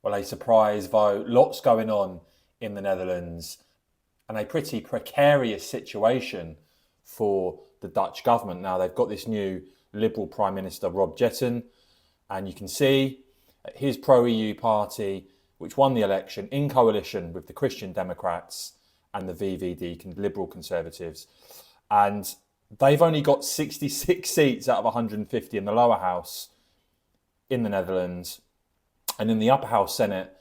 Well, a surprise vote, lots going on in the Netherlands, and a pretty precarious situation for the Dutch government. Now, they've got this new Liberal Prime Minister, Rob Jetten, and you can see his pro-EU party, which won the election in coalition with the Christian Democrats and the VVD, Liberal Conservatives. And they've only got 66 seats out of 150 in the lower house in the Netherlands. And in the upper house Senate,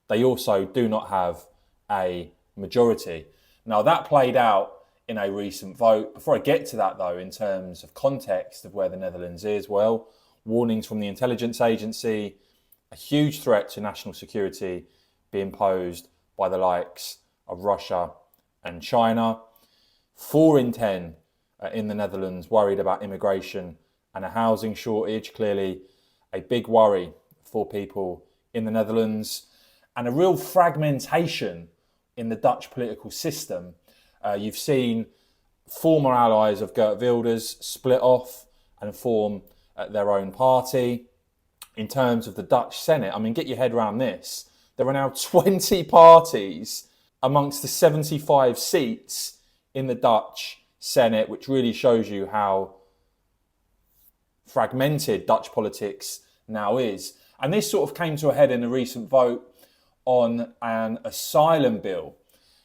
they also do not have a majority. Now, that played out in a recent vote. Before I get to that, though, in terms of context of where the Netherlands is, well, warnings from the intelligence agency, a huge threat to national security being posed by the likes of Russia and China. 4 in 10 in the Netherlands worried about immigration and a housing shortage. Clearly a big worry for people in the Netherlands, and a real fragmentation in the Dutch political system. You've seen former allies of Geert Wilders split off and form their own party. In terms of the Dutch Senate, I mean, get your head around this. There are now 20 parties amongst the 75 seats in the Dutch Senate, which really shows you how fragmented Dutch politics now is. And this sort of came to a head in a recent vote on an asylum bill.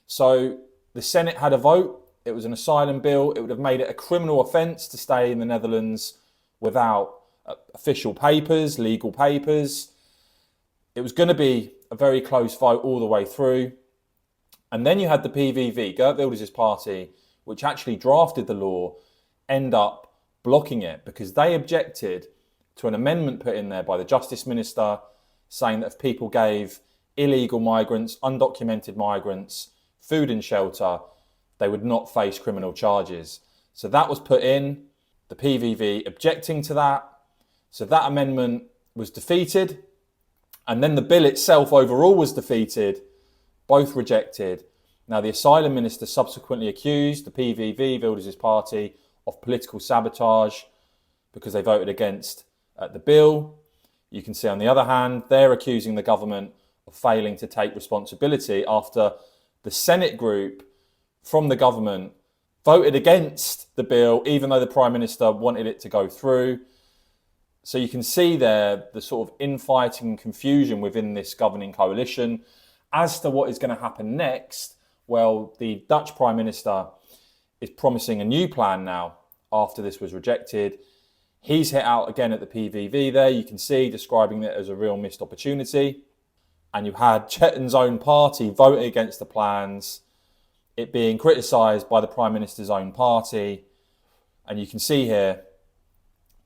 So the Senate had a vote. It was an asylum bill. It would have made it a criminal offence to stay in the Netherlands without official papers, legal papers. It was going to be a very close vote all the way through. And then you had the PVV, Geert Wilders' party, which actually drafted the law, end up blocking it because they objected to an amendment put in there by the Justice Minister saying that if people gave illegal migrants, undocumented migrants, food and shelter, they would not face criminal charges. So that was put in, the PVV objecting to that. So that amendment was defeated. And then the bill itself overall was defeated, both rejected. Now, the asylum minister subsequently accused the PVV, Wilders' party, of political sabotage because they voted against the bill. You can see on the other hand, they're accusing the government of failing to take responsibility after the Senate group from the government voted against the bill, even though the Prime Minister wanted it to go through. So you can see there the sort of infighting and confusion within this governing coalition. As to what is going to happen next, well, the Dutch Prime Minister is promising a new plan now after this was rejected. He's hit out again at the PVV there, you can see, describing it as a real missed opportunity. And you had Jetten's own party voting against the plans, it being criticised by the Prime Minister's own party. And you can see here,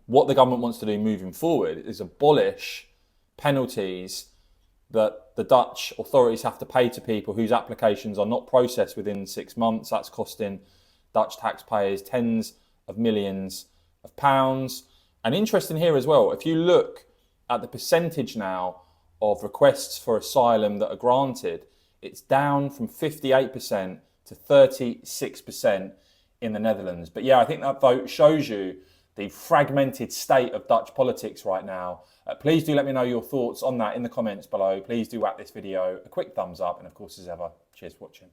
what the government wants to do moving forward is abolish penalties that the Dutch authorities have to pay to people whose applications are not processed within 6 months. That's costing Dutch taxpayers tens of millions of pounds. And interesting here as well, if you look at the percentage now of requests for asylum that are granted, it's down from 58% to 36% in the Netherlands. But yeah, I think that vote shows you the fragmented state of Dutch politics right now. Please do let me know your thoughts on that in the comments below. Please do whack this video a quick thumbs up. And of course, as ever, cheers for watching.